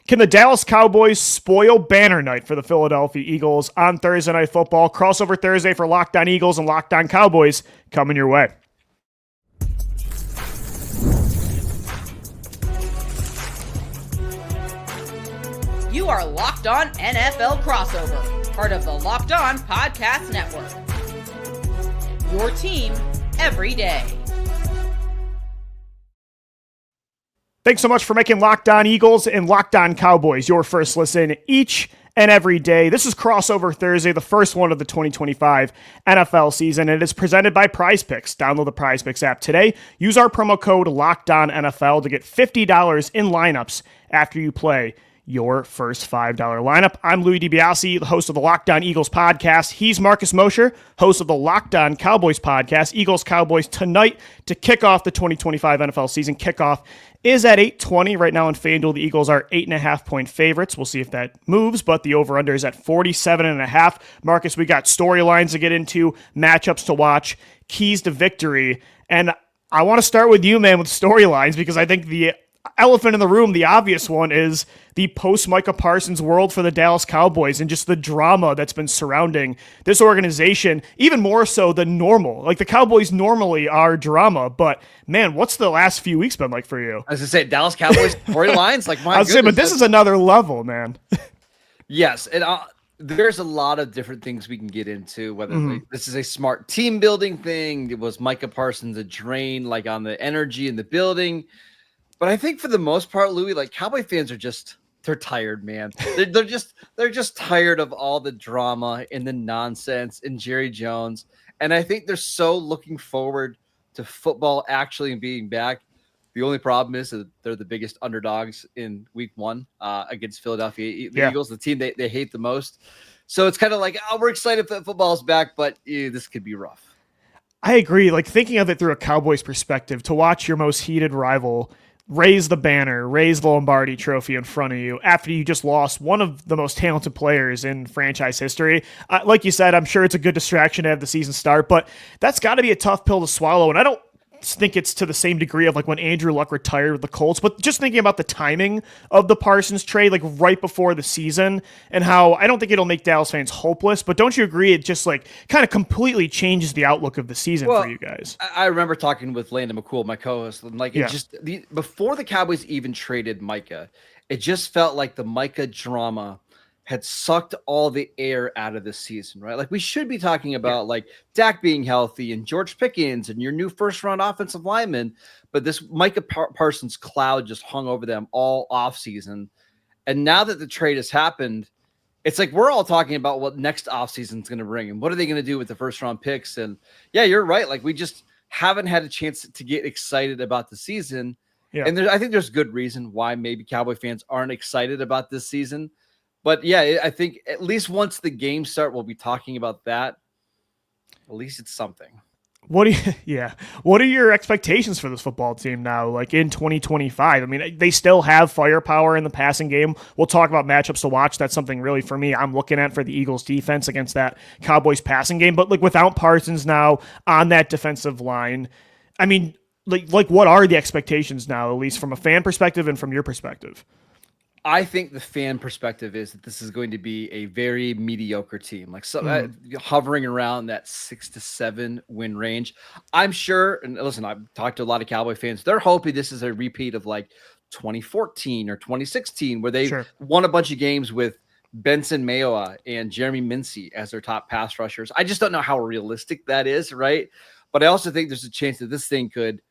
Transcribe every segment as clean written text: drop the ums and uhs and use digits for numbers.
Can the Dallas Cowboys spoil banner night for the Philadelphia Eagles on Thursday Night Football? Crossover Thursday for Locked On Eagles and Locked On Cowboys coming your way. You are Locked On NFL Crossover, part of the Locked On Podcast Network. Your team every day. Thanks so much for making Locked On Eagles and Locked On Cowboys your first listen each and every day. This is Crossover Thursday, the first one of the 2025 NFL season. It is presented by PrizePicks. Download the PrizePicks app today. Use our promo code LOCKEDONNFL to get $50 in lineups after you play your first $5 lineup. I'm Louis DiBiase, the host of the Locked On Eagles podcast. He's Marcus Mosher, host of the Locked On Cowboys podcast. Eagles-Cowboys tonight to kick off the 2025 NFL season. Kickoff is at 8:20 right now on FanDuel. The Eagles are 8.5-point favorites. We'll see if that moves, but the over-under is at 47.5. Marcus, we got storylines to get into, matchups to watch, keys to victory, and I want to start with you, man, with storylines, because I think the elephant in the room, the obvious one, is the post-Micah Parsons world for the Dallas Cowboys and just the drama that's been surrounding this organization, even more so than normal. Like, the Cowboys normally are drama, but man, what's the last few weeks been like for you? As I say, Dallas Cowboys storylines, like, my I was saying, but this is another level, man. Yes, and there's a lot of different things we can get into, whether this is a smart team building thing. Was Micah Parsons a drain, like, on the energy in the building? But I think for the most part, Louis, like, Cowboy fans are they're tired, man. They're just tired of all the drama and the nonsense and Jerry Jones. And I think they're so looking forward to football actually being back. The only problem is that they're the biggest underdogs in week one against Philadelphia Eagles, the team they hate the most. So it's kind of like, oh, we're excited that football's back, but this could be rough. I agree. Like, thinking of it through a Cowboys perspective, to watch your most heated rival raise the banner, raise the Lombardi trophy in front of you after you just lost one of the most talented players in franchise history. Like you said, I'm sure it's a good distraction to have the season start, but that's got to be a tough pill to swallow. And I don't think it's to the same degree of like when Andrew Luck retired with the Colts, but just thinking about the timing of the Parsons trade, like right before the season, and how I don't think it'll make Dallas fans hopeless, but don't you agree it just like kind of completely changes the outlook of the season for you guys? I remember talking with Landon McCool, my co-host, and like before the Cowboys even traded Micah, it just felt like the Micah drama had sucked all the air out of this season, right? Like, we should be talking about like Dak being healthy and George Pickens and your new first-round offensive lineman, but this Micah Parsons cloud just hung over them all offseason. And now that the trade has happened, it's like we're all talking about what next offseason is going to bring and what are they going to do with the first-round picks. And yeah, you're right. Like, we just haven't had a chance to get excited about the season. Yeah. And I think there's good reason why maybe Cowboy fans aren't excited about this season. But yeah, I think at least once the games start, we'll be talking about that. At least it's something. What are your expectations for this football team now, like in 2025? I mean, they still have firepower in the passing game. We'll talk about matchups to watch. That's something really for me I'm looking at for the Eagles defense against that Cowboys passing game. But like without Parsons now on that defensive line, I mean, like what are the expectations now, at least from a fan perspective and from your perspective? I think the fan perspective is that this is going to be a very mediocre team, like hovering around that 6 to 7 win range. I'm sure, and listen, I've talked to a lot of Cowboy fans. They're hoping this is a repeat of like 2014 or 2016, where they won a bunch of games with Benson Mayowa and Jeremy Mincy as their top pass rushers. I just don't know how realistic that is, right? But I also think there's a chance that this thing could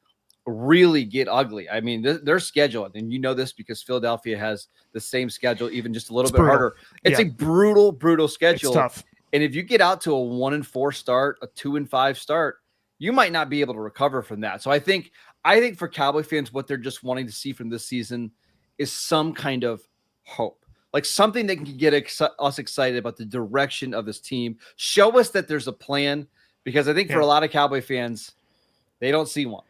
really get ugly. I mean, their schedule, and you know this because Philadelphia has the same schedule, even just a little bit harder. It's a brutal schedule. It's tough. And if you get out to a 1-4 start, a 2-5 start, you might not be able to recover from that. So I think for Cowboy fans, what they're just wanting to see from this season is some kind of hope, like something that can get us excited about the direction of this team. Show us that there's a plan, because I think for a lot of Cowboy fans, they don't see one.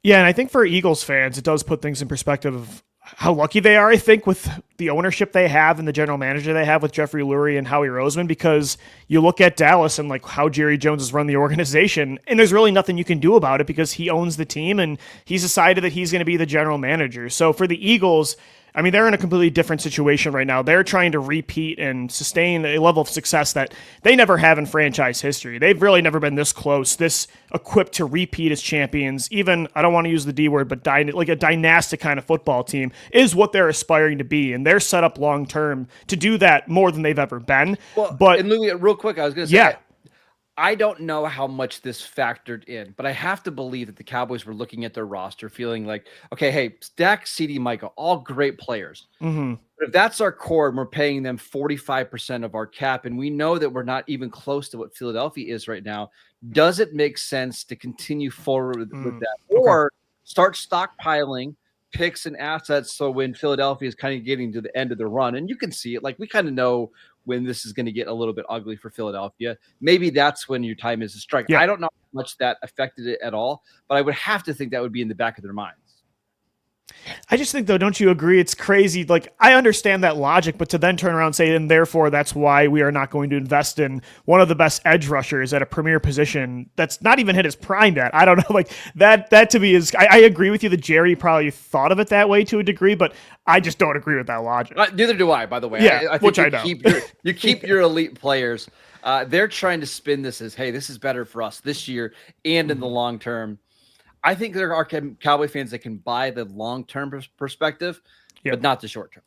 Yeah, and I think for Eagles fans, it does put things in perspective of how lucky they are, I think, with the ownership they have and the general manager they have with Jeffrey Lurie and Howie Roseman, because you look at Dallas and like how Jerry Jones has run the organization, and there's really nothing you can do about it because he owns the team and he's decided that he's going to be the general manager. So for the Eagles, I mean, they're in a completely different situation right now. They're trying to repeat and sustain a level of success that they never have in franchise history. They've really never been this close, this equipped to repeat as champions. Even, I don't want to use the D word, but like a dynastic kind of football team is what they're aspiring to be. And they're set up long term to do that more than they've ever been. Well, but and Louis, real quick, I was going to say, yeah. I don't know how much this factored in, but I have to believe that the Cowboys were looking at their roster feeling like, okay, hey, Dak, CD, Micah, all great players. Mm-hmm. But if that's our core and we're paying them 45% of our cap, and we know that we're not even close to what Philadelphia is right now, does it make sense to continue forward with that? Or start stockpiling picks and assets so when Philadelphia is kind of getting to the end of the run, and you can see it, like we kind of know when this is going to get a little bit ugly for Philadelphia, maybe that's when your time is to strike. Yeah. I don't know how much that affected it at all, but I would have to think that would be in the back of their minds. I just think, though, don't you agree? It's crazy. Like, I understand that logic, but to then turn around and say, and therefore that's why we are not going to invest in one of the best edge rushers at a premier position that's not even hit his prime yet. I don't know. Like, that to me is, I agree with you that Jerry probably thought of it that way to a degree, but I just don't agree with that logic. Neither do I, by the way. Yeah, I think which I know. You keep your elite players. They're trying to spin this as, hey, this is better for us this year and in the long term. I think there are Cowboy fans that can buy the long-term perspective, but not the short-term.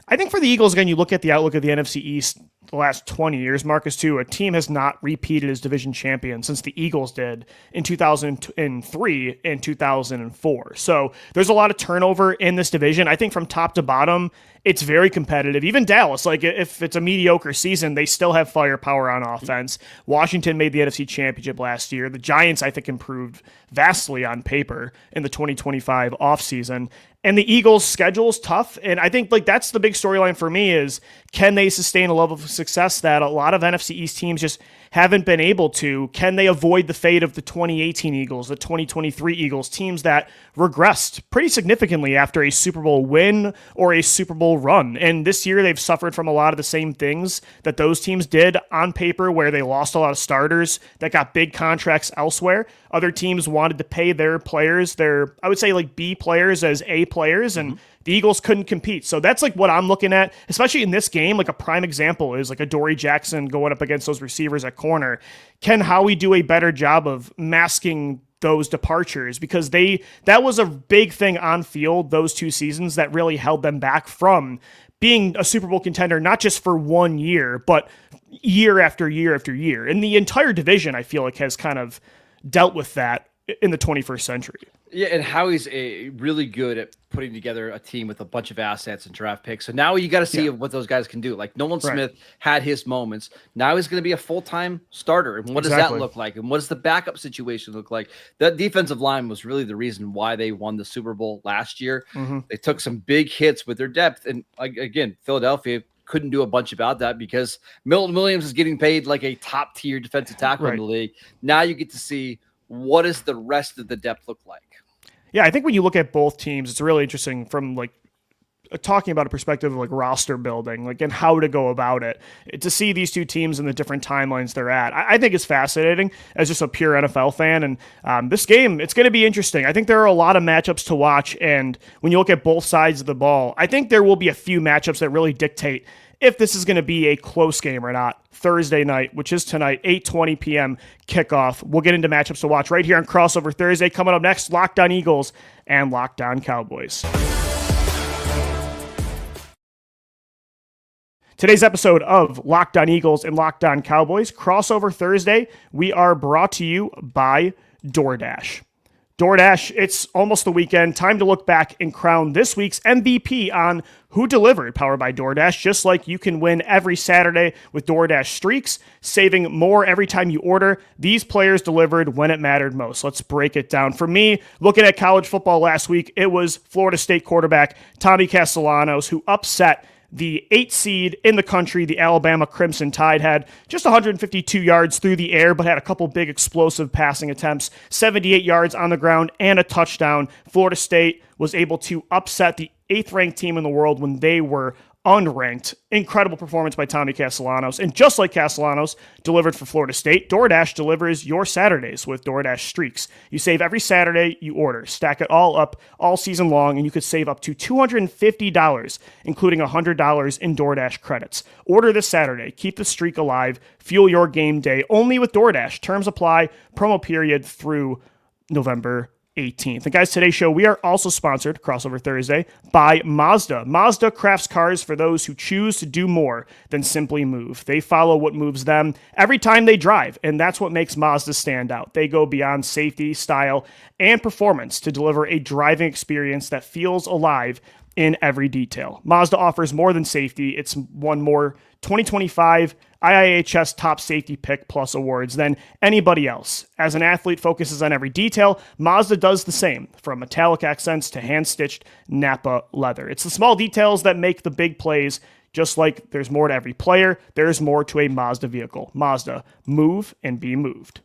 I think for the Eagles, again, you look at the outlook of the NFC East the last 20 years, Marcus, too, a team has not repeated as division champion since the Eagles did in 2003 and 2004. So there's a lot of turnover in this division. I think from top to bottom, it's very competitive. Even Dallas, like if it's a mediocre season, they still have firepower on offense. Washington made the NFC Championship last year. The Giants, I think, improved vastly on paper in the 2025 offseason. And the Eagles' schedule is tough. And I think like that's the big storyline for me is can they sustain a level of success that a lot of NFC East teams just haven't been able to? Can they avoid the fate of the 2018 Eagles, the 2023 Eagles, teams that regressed pretty significantly after a Super Bowl win or a Super Bowl run? And this year they've suffered from a lot of the same things that those teams did on paper, where they lost a lot of starters that got big contracts elsewhere. Other teams wanted to pay their players, their, I would say like B players as A players, and the Eagles couldn't compete. So that's like what I'm looking at, especially in this game. Like a prime example is like a Dory Jackson going up against those receivers at corner. Can Howie do a better job of masking those departures? Because that was a big thing on field those 2 seasons that really held them back from being a Super Bowl contender, not just for 1 year, but year after year after year. And the entire division, I feel like, has kind of dealt with that in the 21st century. Yeah, and Howie's really good at putting together a team with a bunch of assets and draft picks. So now you got to see what those guys can do. Like Nolan Smith had his moments. Now he's going to be a full-time starter. And what does that look like? And what does the backup situation look like? That defensive line was really the reason why they won the Super Bowl last year. They took some big hits with their depth. And again, Philadelphia couldn't do a bunch about that because Milton Williams is getting paid like a top-tier defensive tackle in the league. Now you get to see what does the rest of the depth look like. Yeah, I think when you look at both teams, it's really interesting from like talking about a perspective of like roster building, like and how to go about it. To see these two teams in the different timelines they're at, I think is fascinating as just a pure NFL fan. And this game, it's going to be interesting. I think there are a lot of matchups to watch. And when you look at both sides of the ball, I think there will be a few matchups that really dictate if this is going to be a close game or not. Thursday night, which is tonight, 8:20 p.m. kickoff. We'll get into matchups to watch right here on Crossover Thursday. Coming up next, Locked On Eagles and Locked On Cowboys. Today's episode of Locked On Eagles and Locked On Cowboys, Crossover Thursday, we are brought to you by DoorDash. DoorDash, it's almost the weekend. Time to look back and crown this week's MVP on Who Delivered, powered by DoorDash. Just like you can win every Saturday with DoorDash Streaks, saving more every time you order. These players delivered when it mattered most. Let's break it down. For me, looking at college football last week, it was Florida State quarterback Tommy Castellanos who upset the 8th seed in the country, the Alabama Crimson Tide. Had just 152 yards through the air, but had a couple big explosive passing attempts, 78 yards on the ground, and a touchdown. Florida State was able to upset the 8th-ranked team in the world when they were unranked. Incredible performance by Tommy Castellanos. And just like Castellanos delivered for Florida State, DoorDash delivers your Saturdays with DoorDash Streaks. You save every Saturday you order. Stack it all up all season long, and you could save up to $250, including $100 in DoorDash credits. Order this Saturday. Keep the streak alive. Fuel your game day only with DoorDash. Terms apply. Promo period through November 18th. And guys, today's show, we are also sponsored, Crossover Thursday, by Mazda. Mazda crafts cars for those who choose to do more than simply move. They follow what moves them every time they drive, and that's what makes Mazda stand out. They go beyond safety, style, and performance to deliver a driving experience that feels alive in every detail. Mazda offers more than safety. It's won more 2025 IIHS Top Safety Pick Plus awards than anybody else. As an athlete focuses on every detail, Mazda does the same, from metallic accents to hand-stitched Napa leather. It's the small details that make the big plays. Just like there's more to every player, there's more to a Mazda vehicle. Mazda, move and be moved.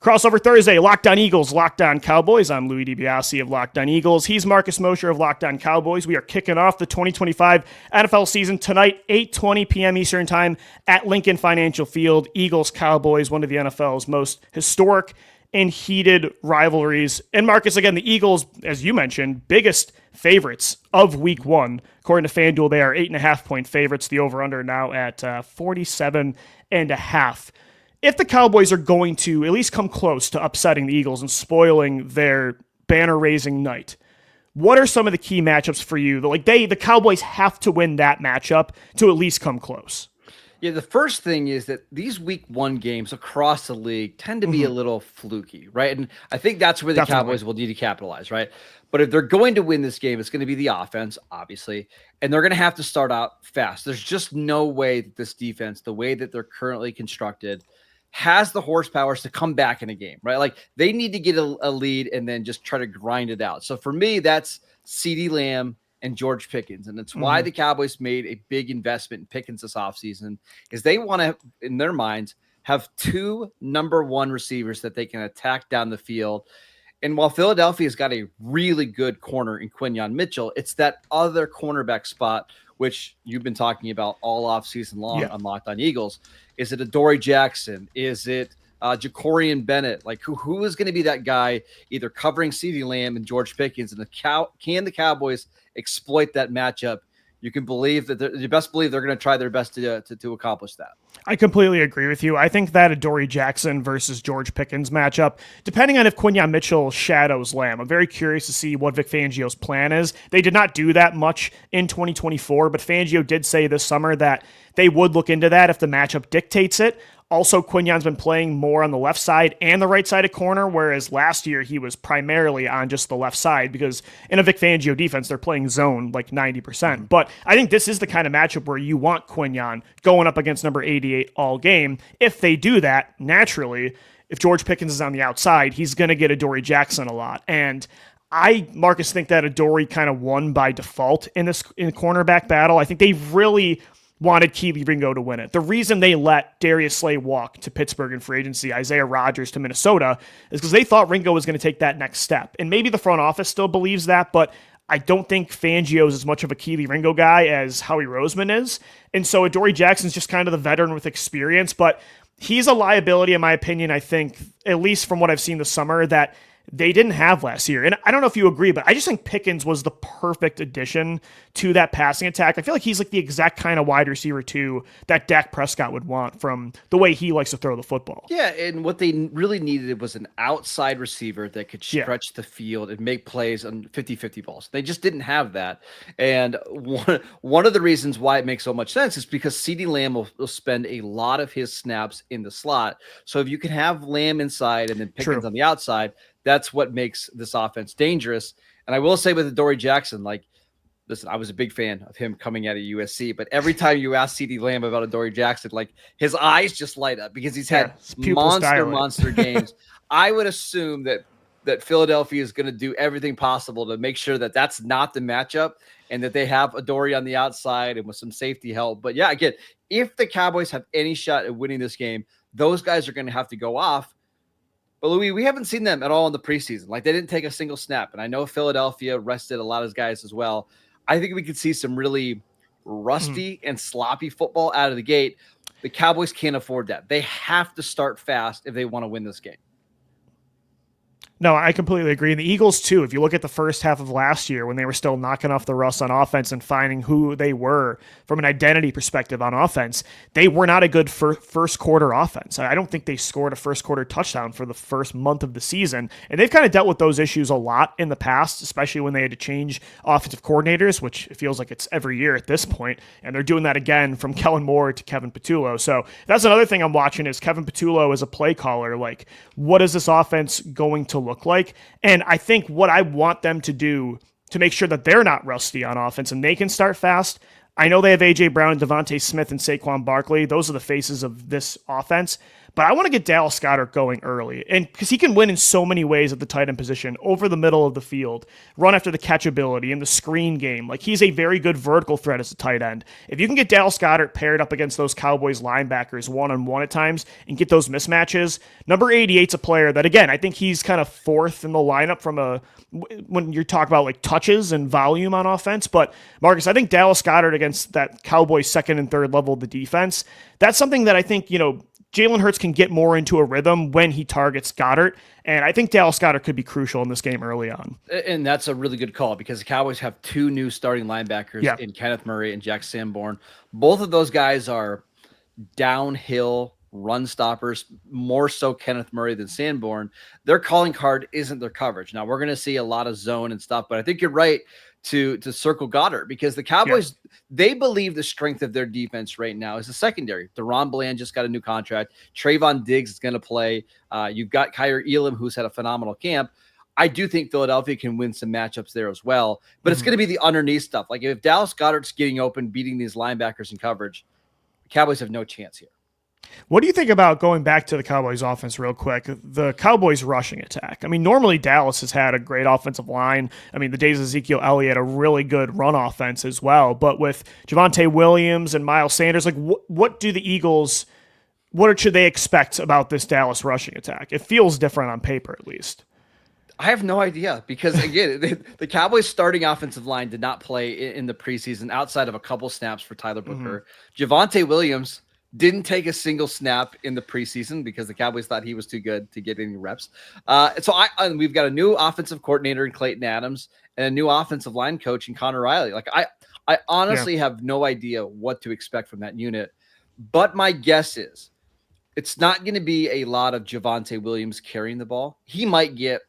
Crossover Thursday, Locked On Eagles, Locked On Cowboys. I'm Louis DiBiase of Locked On Eagles. He's Marcus Mosher of Locked On Cowboys. We are kicking off the 2025 NFL season tonight, 8:20 p.m. Eastern Time at Lincoln Financial Field. Eagles-Cowboys, one of the NFL's most historic and heated rivalries. And Marcus, again, the Eagles, as you mentioned, biggest favorites of Week 1. According to FanDuel, they are 8.5-point favorites. The over-under now at 47.5. If the Cowboys are going to at least come close to upsetting the Eagles and spoiling their banner-raising night, what are some of the key matchups for you? The Cowboys have to win that matchup to at least come close. Yeah, the first thing is that these Week 1 games across the league tend to be a little fluky, right? And I think that's where the Cowboys will need to capitalize, right? But if they're going to win this game, it's going to be the offense, obviously, and they're going to have to start out fast. There's just no way that this defense, the way that they're currently constructed, has the horsepower to come back in a game, right? Like they need to get a lead and then just try to grind it out. So for me, that's CeeDee Lamb and George Pickens. And it's why the Cowboys made a big investment in Pickens this offseason, is they want to, in their minds, have 2 number 1 receivers that they can attack down the field. And while Philadelphia's got a really good corner in Quinyon Mitchell, it's that other cornerback spot, which you've been talking about all offseason long on Locked On Eagles. Is it Adoree Jackson? Is it Jacorian Bennett? Like who is going to be that guy either covering CeeDee Lamb and George Pickens? And can the Cowboys exploit that matchup? You can believe that you best believe they're going to try their best to accomplish that. I completely agree with you. I think that Adoree Jackson versus George Pickens matchup, depending on if Quinyon Mitchell shadows Lamb, I'm very curious to see what Vic Fangio's plan is. They did not do that much in 2024, but Fangio did say this summer that they would look into that if the matchup dictates it. Also, Quinyon's been playing more on the left side and the right side of corner, whereas last year he was primarily on just the left side because in a Vic Fangio defense, they're playing zone like 90%. But I think this is the kind of matchup where you want Quinyon going up against number 88 all game. If they do that, naturally, if George Pickens is on the outside, he's going to get Adoree Jackson a lot. And I, Marcus, think that Adoree kind of won by default in the cornerback battle. I think they really wanted Kelee Ringo to win it. The reason they let Darius Slay walk to Pittsburgh in free agency, Isaiah Rodgers to Minnesota, is because they thought Ringo was going to take that next step. And maybe the front office still believes that, but I don't think Fangio is as much of a Kelee Ringo guy as Howie Roseman is. And so Adoree Jackson's just kind of the veteran with experience, but he's a liability, in my opinion, I think, at least from what I've seen this summer, that they didn't have last year. And I don't know if you agree, but I just think Pickens was the perfect addition to that passing attack. I feel like he's like the exact kind of wide receiver too that Dak Prescott would want from the way he likes to throw the football. Yeah, and what they really needed was an outside receiver that could stretch the field and make plays on 50-50 balls. They just didn't have that. And one of the reasons why it makes so much sense is because CeeDee Lamb will spend a lot of his snaps in the slot. So if you can have Lamb inside and then Pickens on the outside, that's what makes this offense dangerous. And I will say with Adoree Jackson, like, listen, I was a big fan of him coming out of USC, but every time you ask CeeDee Lamb about Adoree Jackson, like his eyes just light up because he's had monster games. I would assume that Philadelphia is going to do everything possible to make sure that that's not the matchup and that they have Adoree on the outside and with some safety help. But yeah, again, if the Cowboys have any shot at winning this game, those guys are going to have to go off. But Louis, we haven't seen them at all in the preseason. Like, they didn't take a single snap. And I know Philadelphia rested a lot of guys as well. I think we could see some really rusty and sloppy football out of the gate. The Cowboys can't afford that. They have to start fast if they want to win this game. No, I completely agree. And the Eagles, too, if you look at the first half of last year when they were still knocking off the rust on offense and finding who they were from an identity perspective on offense, they were not a good first quarter offense. I don't think they scored a first quarter touchdown for the first month of the season. And they've kind of dealt with those issues a lot in the past, especially when they had to change offensive coordinators, which it feels like it's every year at this point. And they're doing that again from Kellen Moore to Kevin Patullo. So that's another thing I'm watching is Kevin Patullo as a play caller. Like, what is this offense going to look like? And I think what I want them to do to make sure that they're not rusty on offense and they can start fast. I know they have A.J. Brown, Devontae Smith, and Saquon Barkley. Those are the faces of this offense. But I want to get Dallas Goedert going early, and because he can win in so many ways at the tight end position, over the middle of the field, run after the catch ability, in the screen game. Like, he's a very good vertical threat as a tight end. If you can get Dallas Goedert paired up against those Cowboys linebackers one-on-one at times and get those mismatches, number 88's a player that, again, I think he's kind of fourth in the lineup from when you're talking about like touches and volume on offense. But Marcus, I think Dallas Goedert against that Cowboys second and third level of the defense, that's something that I think, Jalen Hurts can get more into a rhythm when he targets Goddard, and I think Dallas Goedert could be crucial in this game early on. And that's a really good call because the Cowboys have two new starting linebackers in Kenneth Murray and Jack Sanborn. Both of those guys are downhill run stoppers, more so Kenneth Murray than Sanborn. Their calling card isn't their coverage. Now, we're going to see a lot of zone and stuff, but I think you're right to circle Goddard because the Cowboys, they believe the strength of their defense right now is the secondary. Deron Bland just got a new contract. Trayvon Diggs is going to play. You've got Kyer Elam, who's had a phenomenal camp. I do think Philadelphia can win some matchups there as well, but it's going to be the underneath stuff. Like if Dallas Goedert's getting open, beating these linebackers in coverage, the Cowboys have no chance here. What do you think about going back to the Cowboys offense real quick? The Cowboys rushing attack. I mean, normally Dallas has had a great offensive line. I mean, the days of Ezekiel Elliott, a really good run offense as well. But with Javonte Williams and Miles Sanders, like what do the Eagles, what should they expect about this Dallas rushing attack? It feels different on paper, at least. I have no idea because, again, the Cowboys' starting offensive line did not play in the preseason outside of a couple snaps for Tyler Booker. Javonte Williams didn't take a single snap in the preseason because the Cowboys thought he was too good to get any reps. We've got a new offensive coordinator in Clayton Adams and a new offensive line coach in Connor Riley. Like I honestly have no idea what to expect from that unit, but my guess is it's not going to be a lot of Javonte Williams carrying the ball. He might get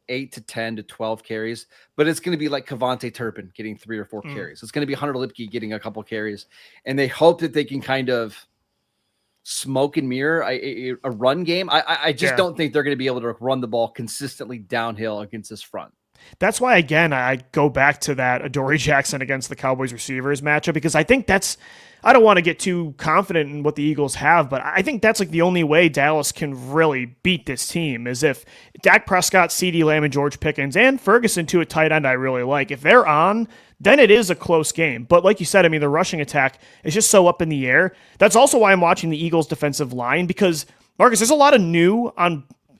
8 to 10 to 12 carries, but it's going to be like Kevontae Turpin getting 3 or 4 carries. It's going to be Hunter Lipke getting a couple carries, and they hope that they can kind of smoke and mirror a run game. I just don't think they're going to be able to run the ball consistently downhill against this front. That's why, again, I go back to that Adoree Jackson against the Cowboys receivers matchup, because I think I don't want to get too confident in what the Eagles have, but I think that's like the only way Dallas can really beat this team is if Dak Prescott, CeeDee Lamb, and George Pickens, and Ferguson too, a tight end I really like, if they're on, then it is a close game. But like you said, I mean, the rushing attack is just so up in the air. That's also why I'm watching the Eagles defensive line, because, Marcus, there's a lot of new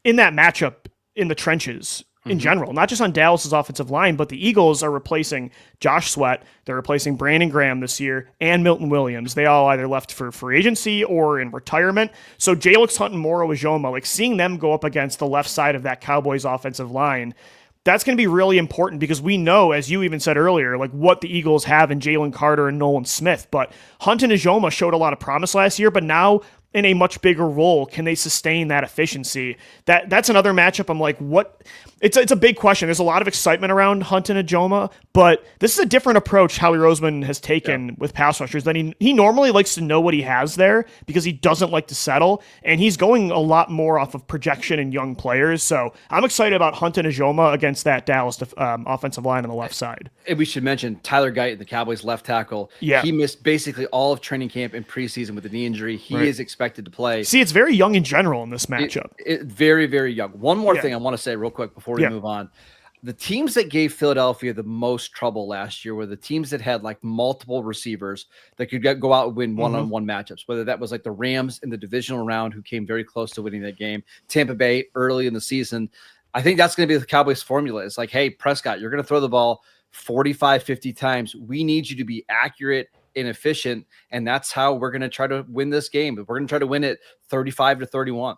in that matchup in the trenches in general, not just on Dallas's offensive line, but the Eagles are replacing Josh Sweat. They're replacing Brandon Graham this year and Milton Williams. They all either left for free agency or in retirement. So Jalix Hunt and Moro Ijoma, like seeing them go up against the left side of that Cowboys offensive line, that's going to be really important because we know, as you even said earlier, like what the Eagles have in Jalen Carter and Nolan Smith. But Hunt and Ijoma showed a lot of promise last year, but now in a much bigger role, can they sustain that efficiency? That's another matchup. I'm like, what? It's a big question. There's a lot of excitement around Hunt and Ijoma, but this is a different approach Howie Roseman has taken with pass rushers than he normally likes to know what he has there because he doesn't like to settle, and he's going a lot more off of projection and young players. So I'm excited about Hunt and Ijoma against that Dallas offensive line on the left side. And we should mention Tyler Guyton, the Cowboys left tackle. Yeah. He missed basically all of training camp and preseason with a knee injury. He is expected to play. See, it's very young in general in this matchup. Very, very young. One more thing I want to say real quick before we move on. the teams that gave Philadelphia the most trouble last year were the teams that had like multiple receivers that could go out and win one-on-one matchups, whether that was like the Rams in the divisional round who came very close to winning that game, Tampa Bay early in the season. I think that's going to be the Cowboys formula. It's like, hey, Prescott, you're going to throw the ball 45, 50 times. We need you to be accurate and efficient, and that's how we're going to try to win this game. We're going to try to win it 35-31.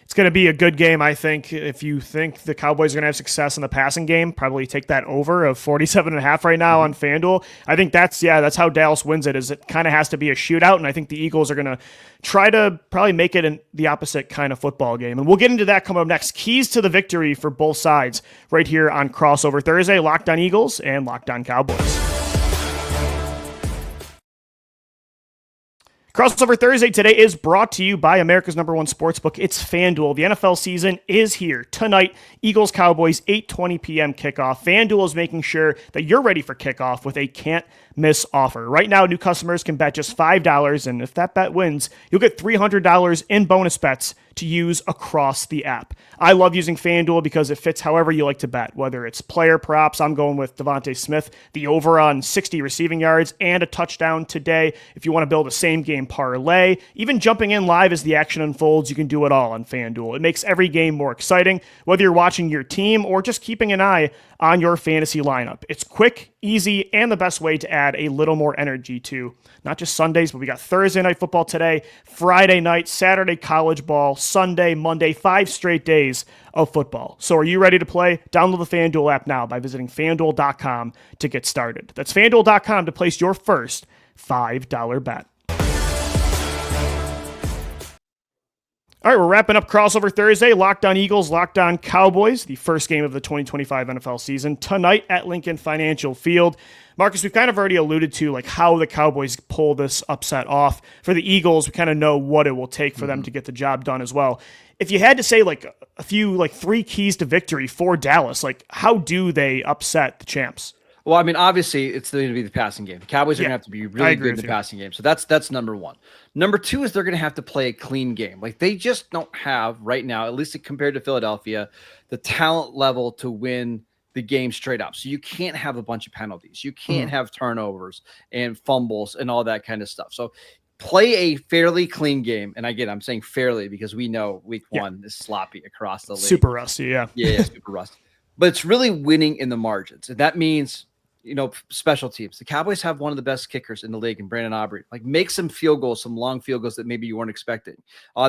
It's going to be a good game, I think. If you think the Cowboys are going to have success in the passing game, probably take that over of 47.5 right now on FanDuel. I think that's how Dallas wins it, is it kind of has to be a shootout, and I think the Eagles are going to try to probably make it the opposite kind of football game. And we'll get into that coming up next. Keys to the victory for both sides right here on Crossover Thursday. Locked on Eagles and Locked on Cowboys. Crossover Thursday today is brought to you by America's #1 sportsbook. It's FanDuel. The NFL season is here. Tonight, Eagles-Cowboys, 8:20 p.m. kickoff. FanDuel is making sure that you're ready for kickoff with a can't-miss offer. Right now, new customers can bet just $5, and if that bet wins, you'll get $300 in bonus bets to use across the app. I love using FanDuel because it fits however you like to bet, whether it's player props. I'm going with Devontae Smith, the over on 60 receiving yards and a touchdown today. If you want to build a same-game parlay, even jumping in live as the action unfolds, you can do it all on FanDuel. It makes every game more exciting, whether you're watching your team or just keeping an eye on your fantasy lineup. It's quick, easy, and the best way to add a little more energy to not just Sundays, but we got Thursday night football today, Friday night, Saturday college ball, Sunday, Monday, 5 straight days of football. So are you ready to play? Download the FanDuel app now by visiting FanDuel.com to get started. That's FanDuel.com to place your first $5 bet. All right, we're wrapping up Crossover Thursday. Locked on Eagles, Locked on Cowboys, the first game of the 2025 NFL season, tonight at Lincoln Financial Field. Marcus, we've kind of already alluded to like how the Cowboys pull this upset off. For the Eagles, we kind of know what it will take for them to get the job done as well. If you had to say like a few, like 3 keys to victory for Dallas, like how do they upset the champs? Well, I mean, obviously, it's going to be the passing game. The Cowboys are going to have to be really good in the passing game. So that's number one. Number two is they're going to have to play a clean game. Like they just don't have right now, at least compared to Philadelphia, the talent level to win the game straight up. So you can't have a bunch of penalties. You can't have turnovers and fumbles and all that kind of stuff. So play a fairly clean game. And again, I'm saying fairly because we know week one is sloppy across the league. Super rusty, yeah. Yeah, super rusty. But it's really winning in the margins. And that means, special teams. The Cowboys have one of the best kickers in the league in Brandon Aubrey. Like make some field goals, some long field goals that maybe you weren't expecting.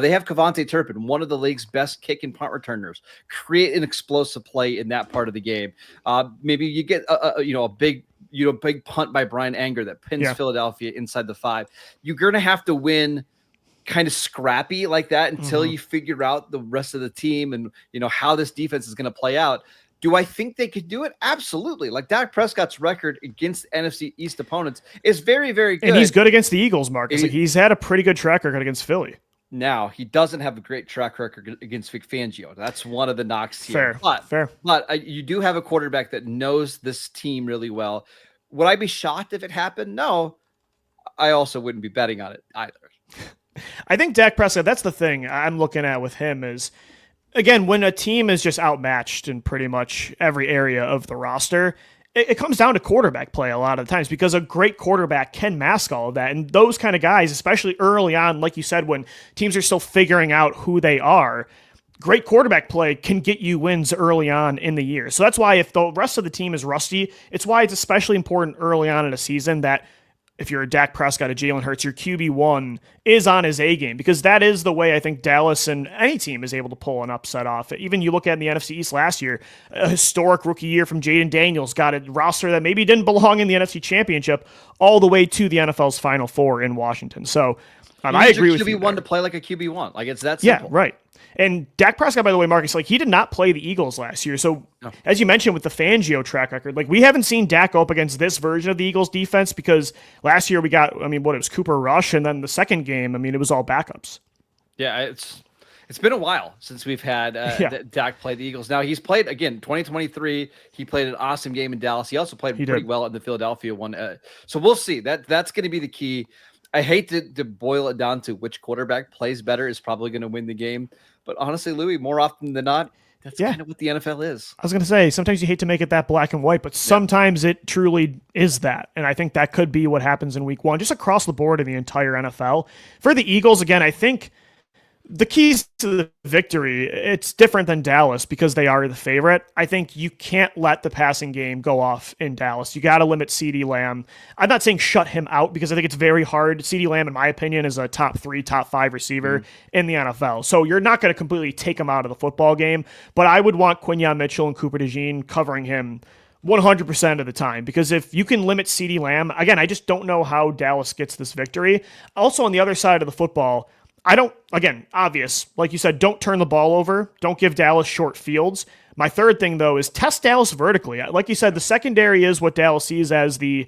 They have Kevontae Turpin, one of the league's best kick and punt returners. Create an explosive play in that part of the game. Maybe you get a big punt by Brian Anger that pins Philadelphia inside the 5. You're going to have to win kind of scrappy like that until you figure out the rest of the team and how this defense is going to play out. Do I think they could do it? Absolutely. Like Dak Prescott's record against NFC East opponents is very, very good. And he's good against the Eagles, Marcus. He's had a pretty good track record against Philly. Now, he doesn't have a great track record against Vic Fangio. That's one of the knocks here. Fair. But you do have a quarterback that knows this team really well. Would I be shocked if it happened? No. I also wouldn't be betting on it either. I think Dak Prescott, that's the thing I'm looking at with him is, again, when a team is just outmatched in pretty much every area of the roster, it comes down to quarterback play a lot of the times because a great quarterback can mask all of that. And those kind of guys, especially early on, like you said, when teams are still figuring out who they are, great quarterback play can get you wins early on in the year. So that's why if the rest of the team is rusty, it's why it's especially important early on in a season that if you're a Dak Prescott, a Jalen Hurts, your QB1 is on his A game because that is the way I think Dallas and any team is able to pull an upset off. Even you look at in the NFC East last year, a historic rookie year from Jaden Daniels, got a roster that maybe didn't belong in the NFC Championship all the way to the NFL's Final Four in Washington. So I agree with you. QB1 to play like a QB1. Like it's that simple. Yeah, right. And Dak Prescott, by the way, Marcus, like he did not play the Eagles last year. So as you mentioned with the Fangio track record, like we haven't seen Dak go up against this version of the Eagles defense because last year we got, it was Cooper Rush. And then the second game, it was all backups. Yeah, it's been a while since we've had Dak play the Eagles. Now he's played again, 2023. He played an awesome game in Dallas. He also played pretty well in the Philadelphia one. So we'll see. That's going to be the key. I hate to boil it down to which quarterback plays better is probably going to win the game. But honestly, Louis, more often than not, That's kind of what the NFL is. I was going to say, sometimes you hate to make it that black and white, but sometimes it truly is that. And I think that could be what happens in week 1, just across the board in the entire NFL. For the Eagles, again, I think the keys to the victory, it's different than Dallas because they are the favorite. I think you can't let the passing game go off in Dallas. You got to limit CeeDee Lamb. I'm not saying shut him out because I think it's very hard. CeeDee Lamb, in my opinion, is a top 3, top 5 receiver in the NFL. So you're not going to completely take him out of the football game, but I would want Quinyon Mitchell and Cooper DeJean covering him 100% of the time, because if you can limit CeeDee Lamb, again, I just don't know how Dallas gets this victory. Also, on the other side of the football, obvious, like you said, don't turn the ball over. Don't give Dallas short fields. My third thing, though, is test Dallas vertically. Like you said, the secondary is what Dallas sees as the,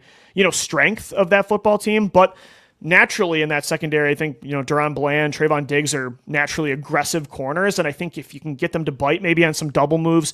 strength of that football team. But naturally in that secondary, I think, Deron Bland, Trayvon Diggs are naturally aggressive corners. And I think if you can get them to bite maybe on some double moves,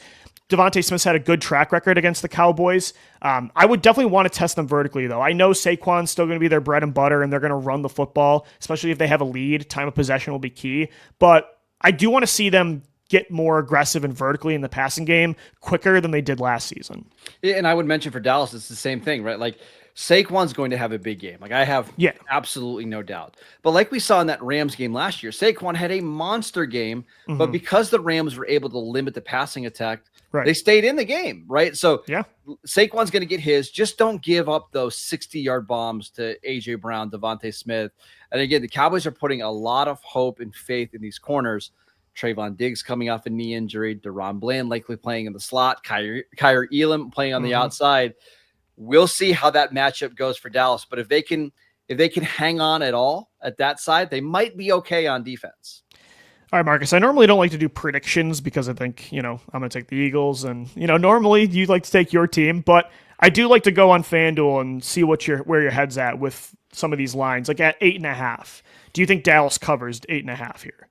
Devontae Smith's had a good track record against the Cowboys. I would definitely want to test them vertically, though. I know Saquon's still going to be their bread and butter, and they're going to run the football, especially if they have a lead. Time of possession will be key. But I do want to see them get more aggressive and vertically in the passing game quicker than they did last season. And I would mention for Dallas, it's the same thing, right? Like, Saquon's going to have a big game. Like, I have absolutely no doubt. But like we saw in that Rams game last year, Saquon had a monster game, but because the Rams were able to limit the passing attack, they stayed in the game, right? So Saquon's going to get his. Just don't give up those 60-yard bombs to A.J. Brown, Devontae Smith. And again, the Cowboys are putting a lot of hope and faith in these corners. Trayvon Diggs coming off a knee injury, Deron Bland likely playing in the slot, Kyer Elam playing on the outside. We'll see how that matchup goes for Dallas. But if they can hang on at all at that side, they might be okay on defense. All right, Marcus, I normally don't like to do predictions because I think, I'm going to take the Eagles. And, normally you'd like to take your team. But I do like to go on FanDuel and see where your head's at with some of these lines. Like at 8.5. Do you think Dallas covers 8.5 here?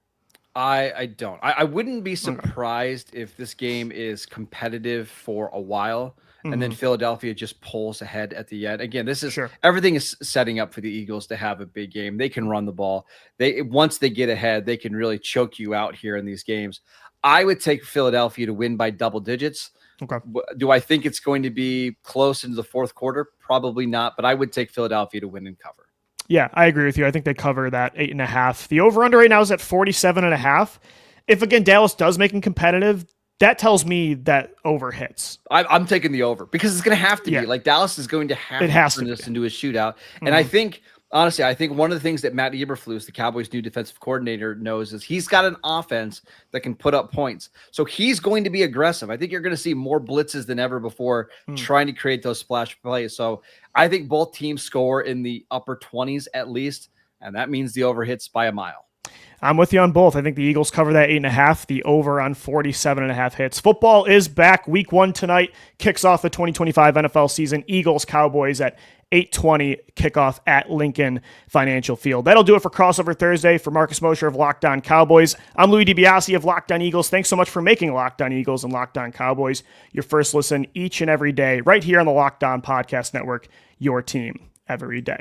I don't. I wouldn't be surprised if this game is competitive for a while. And then Philadelphia just pulls ahead at the end. Again, this is everything is setting up for the Eagles to have a big game. They can run the ball. Once they get ahead, they can really choke you out here in these games. I would take Philadelphia to win by double digits. Okay. Do I think it's going to be close into the fourth quarter? Probably not, but I would take Philadelphia to win and cover. Yeah, I agree with you. I think they cover that 8.5. The over-under right now is at 47.5. If, again, Dallas does make them competitive, that tells me that over hits. I'm taking the over because it's going to have to be. Like, Dallas is going to have to turn this into a shootout. And I think, honestly, one of the things that Matt Eberflus, the Cowboys' new defensive coordinator, knows is he's got an offense that can put up points. So he's going to be aggressive. I think you're going to see more blitzes than ever before trying to create those splash plays. So I think both teams score in the upper 20s at least, and that means the over hits by a mile. I'm with you on both. I think the Eagles cover that 8.5, the over on 47.5 hits. Football is back. Week 1 tonight kicks off the 2025 NFL season. Eagles-Cowboys at 8:20 kickoff at Lincoln Financial Field. That'll do it for Crossover Thursday. For Marcus Mosher of Locked On Cowboys, I'm Louis DiBiase of Locked On Eagles. Thanks so much for making Locked On Eagles and Locked On Cowboys your first listen each and every day right here on the Locked On Podcast Network, your team every day.